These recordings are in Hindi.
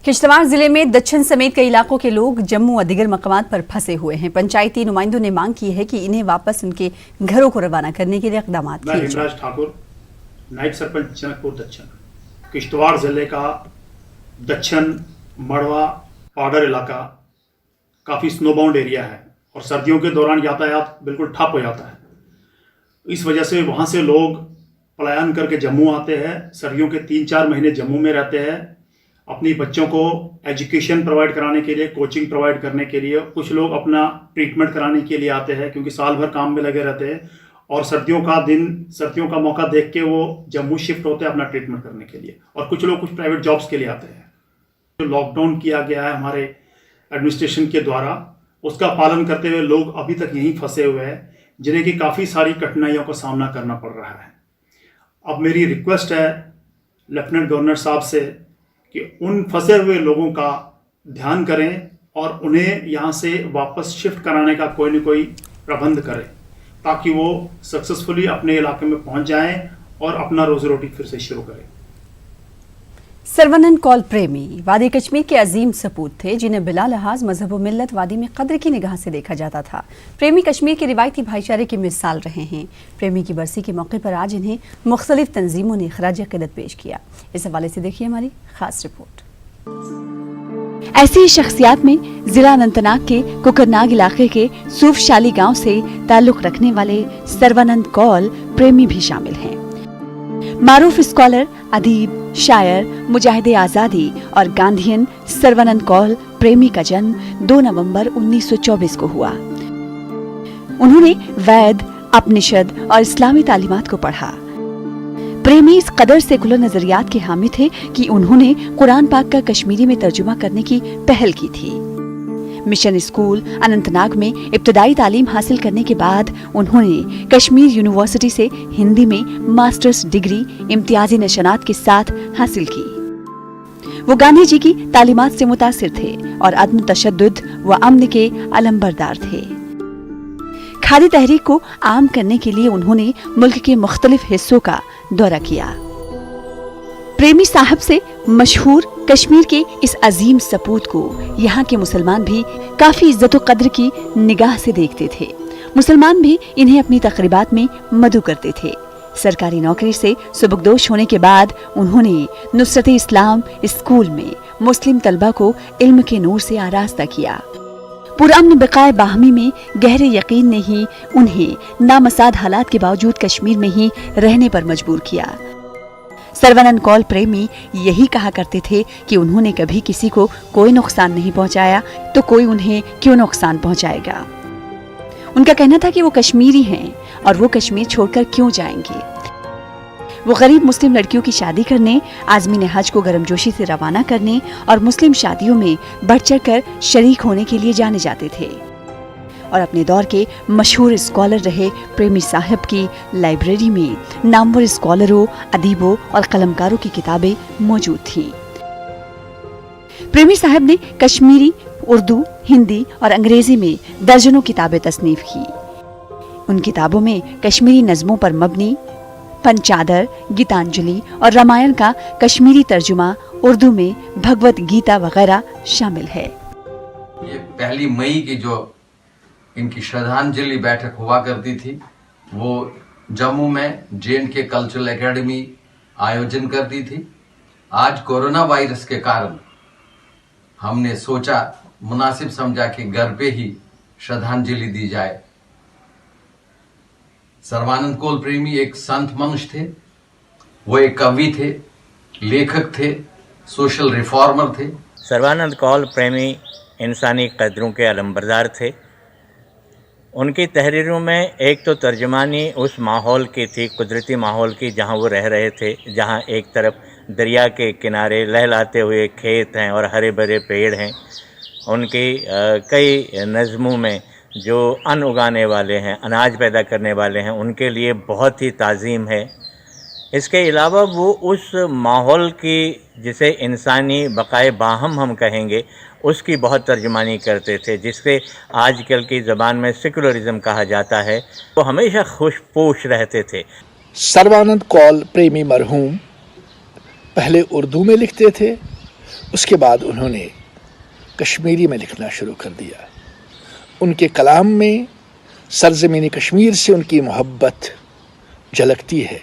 किश्तवाड़ जिले में दक्षिण समेत कई इलाकों के लोग जम्मू और दीगर मकामात पर फंसे हुए हैं। पंचायती नुमाइंदों ने मांग की है कि इन्हें वापस उनके घरों को रवाना करने के लिए इक़दाम किए जाएं। हिमराज ठाकुर, नायब सरपंच जनकपुर दक्षिण। किश्तवाड़ जिले का दक्षिण मड़वा पाउडर इलाका काफ़ी स्नोबाउंड एरिया है और सर्दियों के दौरान यातायात बिल्कुल ठप हो जाता है। इस वजह से वहाँ से लोग पलायन करके जम्मू आते हैं। सर्दियों के 3-4 महीने जम्मू में रहते हैं। अपनी बच्चों को एजुकेशन प्रोवाइड कराने के लिए, कोचिंग प्रोवाइड करने के लिए, कुछ लोग अपना ट्रीटमेंट कराने के लिए आते हैं क्योंकि साल भर काम में लगे रहते हैं और सर्दियों का मौका देख के वो जम्मू शिफ्ट होते हैं अपना ट्रीटमेंट करने के लिए। और कुछ लोग कुछ प्राइवेट जॉब्स के लिए आते हैं। जो लॉकडाउन किया गया है हमारे एडमिनिस्ट्रेशन के द्वारा, उसका पालन करते हुए लोग अभी तक यहीं फंसे हुए हैं, जिन्हें कि काफ़ी सारी कठिनाइयों का सामना करना पड़ रहा है। अब मेरी रिक्वेस्ट है लेफ्टिनेंट गवर्नर साहब से कि उन फंसे हुए लोगों का ध्यान करें और उन्हें यहाँ से वापस शिफ्ट कराने का कोई न कोई प्रबंध करें ताकि वो सक्सेसफुली अपने इलाके में पहुँच जाएं और अपना रोजी रोटी फिर से शुरू करें। सर्वानंद कौल प्रेमी वादी कश्मीर के अजीम सपूत थे, जिन्हें बिला लिहाज मजहब व मिल्लत वादी में कद्र की निगाह से देखा जाता था। प्रेमी कश्मीर के रिवायती भाईचारे की मिसाल रहे हैं। प्रेमी की बरसी के मौके पर आज इन्हें मुख्तलिफ तंजीमों ने खराज अक़ीदत पेश किया। इस हवाले से देखिए हमारी खास रिपोर्ट। ऐसी शख्सियात में जिला अनंतनाग के कुकरनाग इलाके के सूफशाली गाँव से ताल्लुक रखने वाले सर्वानंद कौल प्रेमी भी शामिल हैं। मारूफ स्कॉलर, अदीब, शायर, मुजाहिदे आज़ादी और गांधीयन सर्वानंद कौल प्रेमी का जन्म 2 नवंबर 1924 को हुआ। उन्होंने वैद, उपनिषद और इस्लामी तालीमात को पढ़ा। प्रेमी इस कदर सेकुलर नजरियात के हामी थे कि उन्होंने कुरान पाक का कश्मीरी में तर्जुमा करने की पहल की थी। मिशन स्कूल अनंतनाग में इब्तदाई तालीम हासिल करने के बाद उन्होंने कश्मीर यूनिवर्सिटी से हिंदी में मास्टर्स डिग्री इम्तियाजी निशानात के साथ हासिल की। वो गांधी जी की तालीमात से मुतासिर थे और अदम तशद्दुद व अमन के अलमबरदार थे। खादी तहरीक को आम करने के लिए उन्होंने मुल्क के मुख्तलिफ हिस्सों का दौरा किया। प्रेमी साहब से मशहूर कश्मीर के इस अजीम सपूत को यहाँ के मुसलमान भी काफी इज्जत व कद्र की निगाह से देखते थे। मुसलमान भी इन्हें अपनी तकरीबात में मदु करते थे। सरकारी नौकरी से सुबकदोश होने के बाद उन्होंने नुसरत-ए इस्लाम स्कूल में मुस्लिम तलबा को इल्म के नूर से आरास्ता किया। पुरअमन बकाए बाहमी में गहरे यकीन ने ही उन्हें नामसाद हालात के बावजूद कश्मीर में ही रहने पर मजबूर किया। सर्वानंद कौल प्रेमी यही कहा करते थे कि उन्होंने कभी किसी को कोई नुकसान नहीं पहुंचाया तो कोई उन्हें क्यों नुकसान पहुंचाएगा। उनका कहना था कि वो कश्मीरी हैं और वो कश्मीर छोड़कर क्यों जाएंगे। वो गरीब मुस्लिम लड़कियों की शादी करने, आज़मीन हज को गर्मजोशी से रवाना करने और मुस्लिम शादियों में बढ़ चढ़कर शरीक होने के लिए जाने जाते थे। और अपने दौर के मशहूर स्कॉलर रहे प्रेमी साहब की लाइब्रेरी में नामवर स्कॉलरों, अदीबों और कलमकारों की किताबें मौजूद थीं। प्रेमी साहब ने कश्मीरी, उर्दू, हिंदी और अंग्रेजी में दर्जनों किताबें तसनीफ की। उन किताबों में कश्मीरी नज़मों पर मबनी पंचादर, गीतांजलि और रामायण का कश्मीरी तर्जुमा, उर्दू में भगवत गीता वगैरह शामिल है। ये 1 मई की जो इनकी श्रद्धांजलि बैठक हुआ करती थी, वो जम्मू में J&K कल्चरल एकेडमी आयोजन करती थी। आज कोरोना वायरस के कारण हमने सोचा, मुनासिब समझा कि घर पे ही श्रद्धांजलि दी जाए। सर्वानंद कौल प्रेमी एक संत मनुष्य थे। वो एक कवि थे, लेखक थे, सोशल रिफॉर्मर थे। सर्वानंद कौल प्रेमी इंसानी कदरों के अलमबरदार थे। उनकी तहरीरों में एक तो तर्जमानी उस माहौल की थी, कुदरती माहौल की, जहाँ वो रह रहे थे, जहाँ एक तरफ दरिया के किनारे लहलाते हुए खेत हैं और हरे भरे पेड़ हैं। उनकी कई नज़मों में जो अन्न उगाने वाले हैं, अनाज पैदा करने वाले हैं, उनके लिए बहुत ही ताज़ीम है। इसके अलावा वो उस माहौल की, जिसे इंसानी बकाए बाहम हम कहेंगे, उसकी बहुत तर्जुमानी करते थे, जिससे आजकल की ज़बान में सेकुलरिज्म कहा जाता है। वो हमेशा खुशपोश रहते थे। सर्वानंद कौल प्रेमी मरहूम पहले उर्दू में लिखते थे, उसके बाद उन्होंने कश्मीरी में लिखना शुरू कर दिया। उनके कलाम में सरज़मीन कश्मीर से उनकी मोहब्बत झलकती है।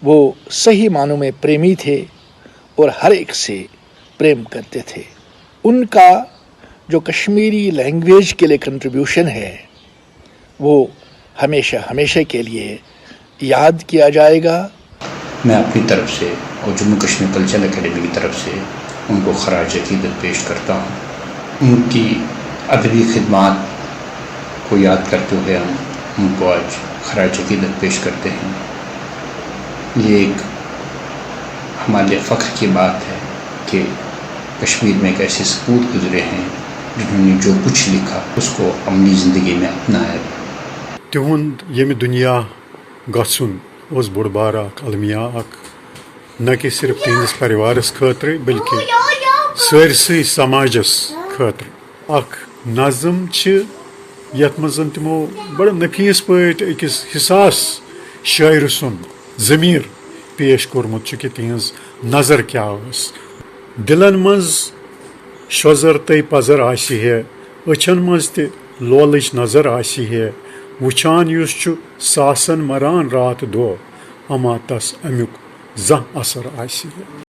वो सही मानों में प्रेमी थे और हर एक से प्रेम करते थे। उनका जो कश्मीरी लैंग्वेज के लिए कंट्रीब्यूशन है वो हमेशा हमेशा के लिए याद किया जाएगा। मैं अपनी तरफ से और जम्मू कश्मीर कल्चरल एकेडमी की तरफ से उनको खराज अकीदत पेश करता हूँ। उनकी अदबी खिदमात को याद करते हुए हम उनको आज खराज अकीदत पेश करते हैं। ये एक हमारे लिए फ़ख्र की बात है कि कश्मीर में एक ऐसे सपूत गुजरे हैं जिन्होंने जो कुछ लिखा उसको अपनी ज़िंदगी में अपनाया। तिहुंद यम दुनिया गसुन उस बोड़ बार अलमिया न कि सिर्फ तिहंदिस परिवारस खतर बल्कि सारसई समाजस खतर अख नज़म यथ मज तमो बड़ नफीस पट अकिस हिसास शायर सुंद ज़मीर पेश कोर्मुत कि तिहंज नज़र क्या दिलन मज शोजर तय पजर आसी है, अछन मज ते लोलच नज़र आसी है, वुचान युस छु सासन मरान रात दो अमा तस अमुक जह असर आसी है।